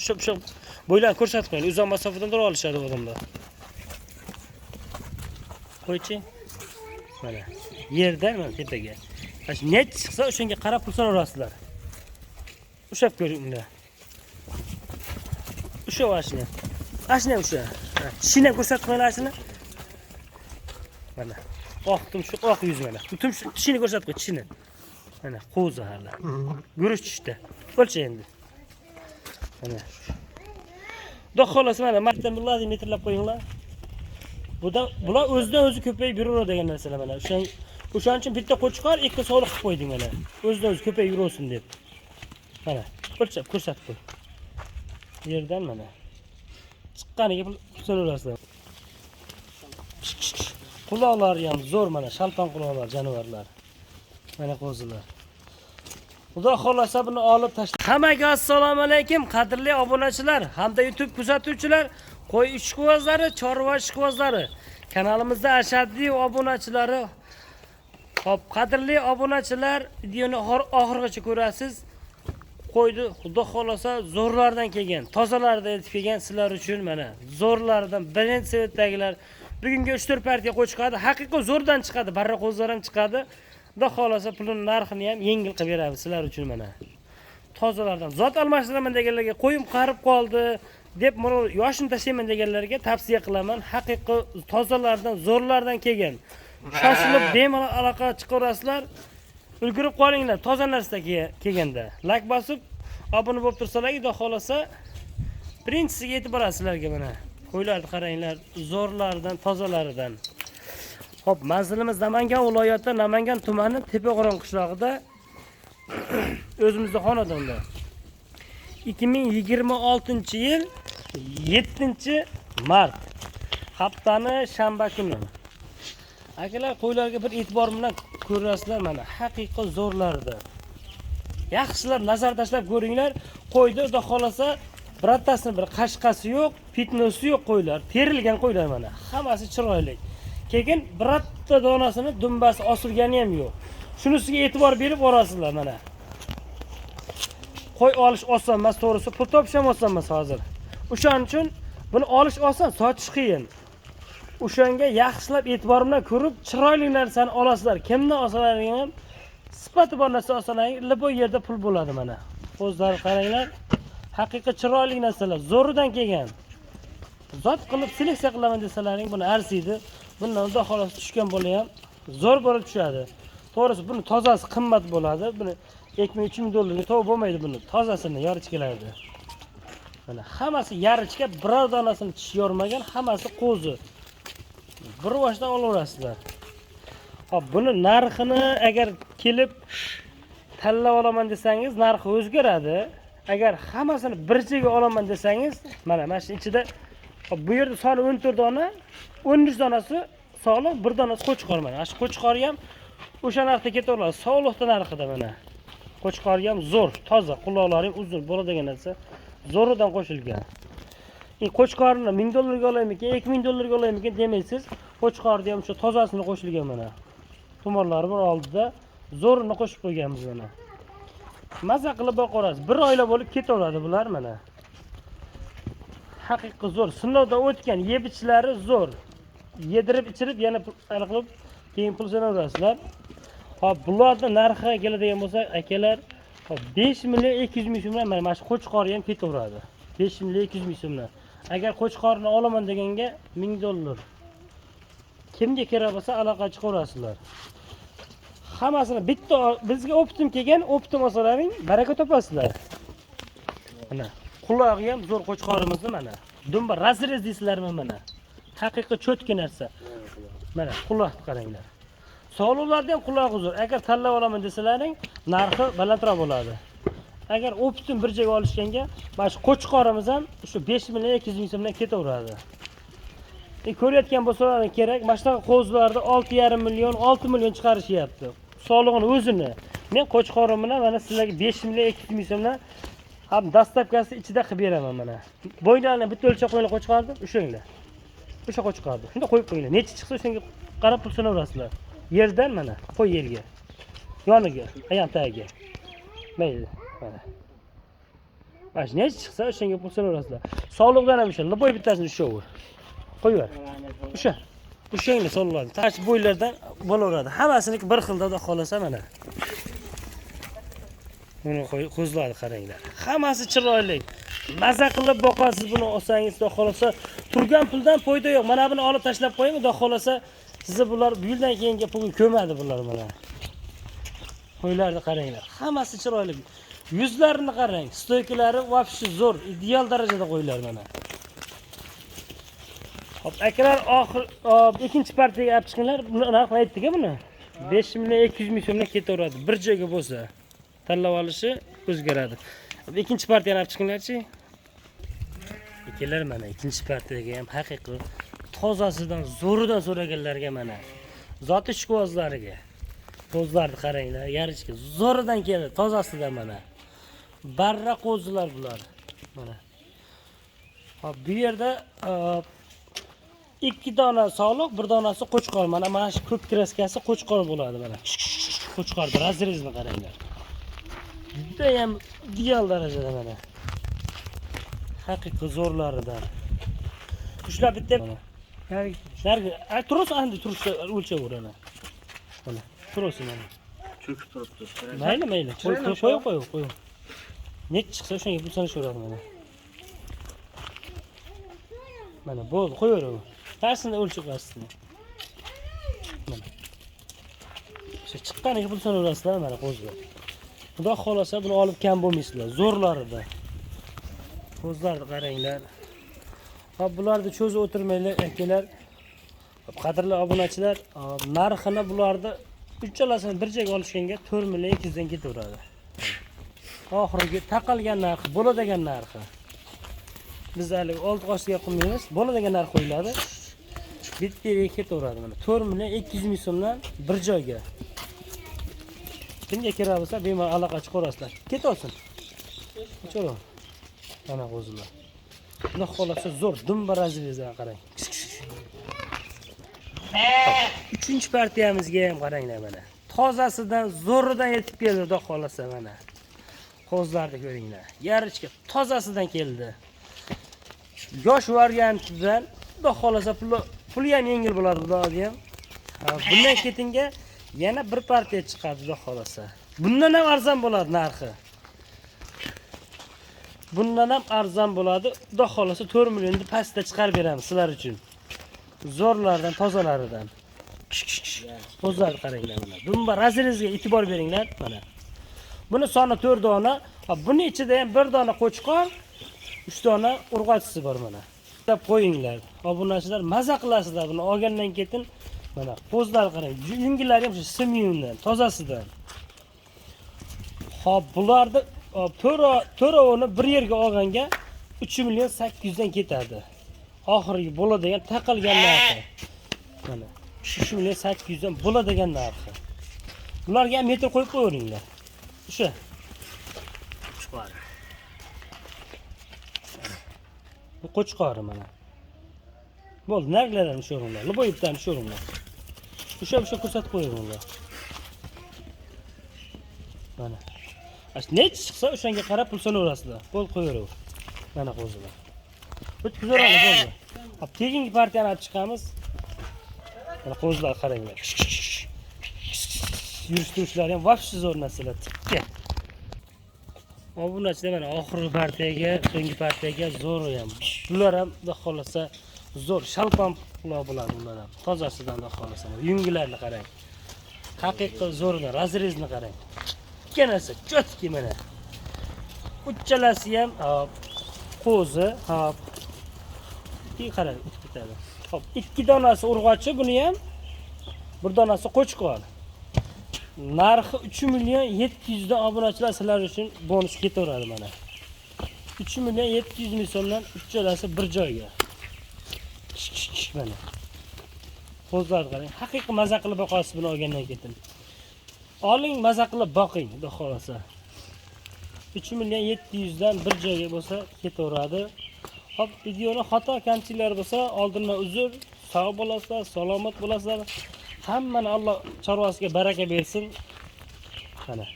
Shu bo'ylarni ko'rsatib qo'ying. Uzoq masofadan turib olishadi odamlar. Qo'ychi. Mana yerda mana tepaga. Net chiqsa o'shanga qarab pul so'rasizlar. Ushab ko'ringlar. O'sha vashni. Ashna o'sha. Tishini ko'rsatib qo'yinglar. Mana. Oq tumshuq, oq yuz mana. Tumshuq tishini ko'rsatib qo'y, tishini. Mana qo'zi hali. Guruch tishda. O'lcha endi. Mana. Xudo xolasa mana martdan bularni metrlab qo'yinglar. Bular o'zidan o'zi ko'payib yuraveradi degan narsalar mana. O'shaning uchun bitta qo'chqor ikki soliq qilib qo'ydim mana. O'zidan o'zi ko'payib yuraversin deb. Mana, o'lchab ko'rsatib qo'y. Yerdan mana. Chiqqaniga so'ralasizlar. Quloqlari ham zo'r mana, shalpon quloqlar jonivorlar. Mana qo'zilar. Xudo xolasa buni olib tashla. Hammaga assalomu alaykum, qadrli obunachilar hamda YouTube kuzatuvchilar, qo'y ishqibozlari, chorva ishqibozlari. Kanalimizda ashaddiy obunachilari. Hop, qadrli obunachilar, videoni oxirigacha ko'rasiz. Qo'ydi, xudo xolasa zo'rlardan kelgan, tozalardan yetib kelgan sizlar uchun mana. Zo'rlardan birinchi sevatdagilar bugunga 3-4 partiya qo'y chiqadi. Haqiqiy zo'rdan chiqadi, barra qo'zlar ham chiqadi. Xudo xolasa pulning narxini ham yengil qilib beramiz sizlar uchun mana. Tozalardan zot almashtiraman deganlarga qo'yim qarib qoldi deb mana yoshini tashlayman deganlarga tavsiya qilaman. Haqiqiy tozalardan, zo'rlardan kelgan. Shoshilib bemalol aloqa chiqarasizlar. Ulgurib qolinglar, toza narsa kelganda. Like bosib, obuna bo'lib tursalar, xudo xolasa birinchisiga yetib borasizlarga mana. Qo'ylarni qaranglar, zo'rlardan, tozalaridan. Hop, manzilimiz Namangan viloyati, Namangan tumani Tepaqo'ron qishlog'ida o'zimizda xonadonda. 2026-yil 7-mart haftani shanba kuni. Akalar, qo'ylarga bir e'tibor bilan ko'rasizlar mana, haqiqiy zo'rlarda. Yaxshilar nazar tashlab ko'ringlar. Qo'ydi, xudo xolasa birattasini bir qashqasi yo'q, fitnosi yo'q qo'ylar. Terilgan qo'ylar mana. Hammasi chiroyli. Keyin biratta donasini dumbasi osilgani ham yo'q. Shunisiga e'tibor berib orasizlar mana. Qo'y olish oson emas, to'g'risi pul topish ham oson emas hozir. O'shaning uchun buni olish oson, sotish qiyin. O'shanga yaxshilab e'tibor bilan ko'rib, chiroyli narsani olasizlar. Kimdan olsalaring ham sifati bor narsa olsalaring, bu yerda pul bo'ladi mana. Qo'zlar qaranglar. Haqiqiy chiroyli narsalar, zo'ridan kelgan. Zot qilib seleksiya qilaman desalaring, buni arziydi. Bundan xudo xolasa tushgan bola ham zo'r bo'lib tushadi. To'g'risi buni tozasi qimmat bo'ladi. Buni 2000-3000 dollarga to'g'ri bo'lmaydi buni. Tozasini yorichkalardi. Mana hammasi yarichka, biror donasini tish yormagan, hammasi qo'zi. Bir boshdan olaverasizlar. Hop, buni narxini agar kelib tanlab olaman desangiz, narxi o'zgaradi. Agar hammasini bir joyga olaman desangiz, mana shu ichida bu yerda soni 14 dona, 13 donasi sog'liq, bir donasi qo'chqor mana. Shu qo'chqori ham o'sha narxda ketaveradi. Sog'liqda narxida mana. Qo'chqori ham zo'r, toza, quloqlari ham uzun bo'ladigan narsa. Zo'ridan qo'shilgan. Qo'chqorni 1000 dollarga olaymikin, 2000 dollarga olaymikin demaysiz. Qo'chqorni ham shu tozasini qo'shilgan mana. Tumonlari bir oldida zo'rini qo'shib qo'yganmiz mana. Maza qilib boqorasiz. Bir oyla bo'lib ketaveradi bular mana. Haqiqiy zo'r. Sinovdan o'tgan yeb-ichlari zo'r. Yedirib, ichirib, yana qilib keyin pul so'rasizlar. Hop, bularning narxi keladigan bo'lsa, akalar, 5 million 200 ming so'mdan mana shu qo'chqori ham ketaveradi. 5 million 200 ming so'mdan. Agar qo'chqorni olaman deganga 1000 dollar. Kimga kerak bo'lsa aloqa chiqarasizlar. Hammasini bitta bizga optim kelgan, optim olsalaring baraka topasizlar. Mana qulog'i ham zo'r qo'chqorimizni mana. Dumba razrez deysizlarmi mana. Haqiqiy cho'tki narsa. Mana quloq qaranglar. Sog'liqlarda ham qulog'i zo'r. Agar tanlab olaman desalaring, narxi balandroq bo'ladi. Agar optim bir joyga olishganga, mana shu qo'chqorimiz ham shu 5 million 200 ming so'mdan ketaveradi. Ko'rayotgan bo'lsalaring kerak, mana shu qo'zlarda 6,5 million, 6 million chiqarishyapti. Sog'lig'ini o'zini. Men qo'chqorim bilan mana sizlarga 5 million 200 ming so'mdan ham dastlabkasi ichida qilib beraman mana. Bo'ylarini bitta o'lchab qo'yinglar qo'chqorni, o'shanglar. O'sha qo'chqorni. Shunda qo'yib qo'yinglar. Necha chiqsa o'shanga qarab pul so'raverasizlar. Yerdan mana, qo'y yerga. Yoniga, ayam tagiga. Mayli, mana. Mana ne chiqsa o'shanga pul so'rasizlar. Sog'liqdan ham o'sha boy bittasini ushaver. Qo'yver. O'sha. O'shangni so'raladi. Tash bo'ylardan bo'laveradi. Hammasiniki bir xilda xudo xolasa mana. Buni qo'zladi qaranglar. Hammasi chiroyli. Maza qilib boqasiz buni olsangiz xudo xolasa turgan puldan foyda yo'q. Mana buni olib tashlab qo'ying, xudo xolasa sizni bular bu yildan keyingi pulga ko'madi bular mana. Qo'ylarni qaranglar. Hammasi chiroyli. Yuzlarini qarang. Stoykalari vobshe zo'r, ideal darajada qo'ylar mana. Hop, akalar oxir ikkinchi partiyaga olib chiqinglar. Buni narxini aytdik-a buni. 5 million 200 ming so'mdan ketaveradi. Bir joyga bo'lsa, tanlab olishi o'zgaradi. Ikkinchi partiyani olib chiqinglar-chi. Akalar mana ikkinchi partiyaga ham haqiqiy tozasidan, zo'ridan so'raganlarga mana. Zoti ishqibozlariga. Qo'zlarni qaranglar, yarichga zo'ridan keldi, tozasidan mana. Barra qo'zilar bular. Mana. Hop, bu yerda 2 dona sog'liq, 1 donasi qo'chqor. Mana shu ko'k kraskasi qo'chqor bo'ladi mana. Qo'chqorni razrezni qaranglar. Juda ham ideal darajada mana. Haqiqiy zo'rlaridan. Ushlab bitta. Nargi, turus endi turishda o'lchaveradi. Mana, turusi mana. Cho'kib turibdi. Mayli. Qo'y. Net chiqsa o'shanga pul solishaveradi mana. Mana bo'ldi, qo'yaver. Tarsini o'lchab qo'yasizlar. Mana. O'sha chiqqaniga pul solisizlar mana qo'zlar. Xudo xolasa buni olib kam bo'lmaysizlar, zo'rlarida. Qo'zlarni qaranglar. Hop, bularni cho'zib o'tirmaylar, akalar. Qadrli obunachilar, narxini bularni uchalasini bir joyga olishganga 4 million 200 dan ketaveradi. Oxirgi taqalgan narxi, bo'ladigan narxi. Biz hali old qoshga qilmaymiz, bo'ladigan narx qo'yiladi. Bittaga ketaveradi mana. 4 million 200 ming so'mdan bir joyga. Kimga kerak bo'lsa, bemalol aloqa chiqarasizlar. Ket olsin. O'chiraver. Mana qo'zilar. Xudo xolasa zo'r, dumba razrezdan qarang. 3-chi partiyamizga ham qaranglar mana. Tozasidan, zo'ridan yetib keldi, xudo xolasa mana. Qo'zlarni ko'ringlar. Yarichga tozasidan keldi. Yosh variantidan, xudo xolasa puli ham yengil bo'ladi, xudoga ham. Bundan ketinga yana bir partiya chiqadi, xudo xolasa. Bundan ham arzon bo'ladi narxi. Bundan ham arzon bo'ladi. Xudo xolasa 4 millionni pastda chiqarib beramiz sizlar uchun. Zo'rlardan, tozalaridan. Qo'zlarni qaranglar mana. Dumba razrezga e'tibor beringlar mana. Buni soni 4 dona. Buni ichida ham 1 dona qo'chqor, 3 dona urg'ochisi bor mana. Deb qo'yinglar. Obunachilar maza qilasizlar buni olgandan keyin mana qo'zlarni qarang. Yungilari ham shu simyundan, tozasidan. Hop, bularni to'rovini bir yerga olganga 3 million 800 dan ketadi. Oxirgi bo'ladigan taqilgan narxi. Mana 3 million 800 dan bo'ladigan narxi. Bularga ham metr qo'yib qo'yinglar. O'sha. Qo'chqor. Bu qo'chqori mana. Bo'ldi, narxlarni tushiringlar. Liboyibdan tushiringlar. O'sha ko'rsatib qo'yinglar. Mana. Nech chiqsa o'shanga qarab pul so'raverasizlar. Qo'l qo'yaver. Mana qo'zilar. O'tkazoramiz bo'ldi. Hop, keyingi partiyani olib chiqamiz. Mana qo'zilar qaranglar. Yurishtirishlari ham vobshe zo'r narsalar. Tikka. Obunachilar mana oxirgi partiyaga, so'nggi partiyaga zo'r ham. Bular ham xudo xolasa zo'r, shalpon quloq bo'ladi ular ham. Tozasidan xudo xolasa. Yungilarni qarang. Haqiqiy zo'rni, razrezni qarang. Ikkalasi cho'tki mana. Uchalasi ham qo'zi, hop. Qarang, bitadi. Hop, 2 donasi urg'ochi, buni ham 1 donasi qo'chqor. Narxi 3 million 700 dan obunachilar sizlar uchun bonus ketaveradi mana. 3 million 700 ming so'mdan uchalasi bir joyga. Mana. Qo'zlarni qarang. Haqiqiy maza qilib boqasiz buni olgandan keyin. Oling, maza qilib boqing, xudo xolasa. 3 million 700 dan bir joyga bo'lsa ketaveradi. Hop, videoni xato kamchiliklar bo'lsa, oldindan uzr, sog' bo'lasizlar, salomat bo'lasizlar. Hammani Alloh chorvasiga baraka bersin. Mana.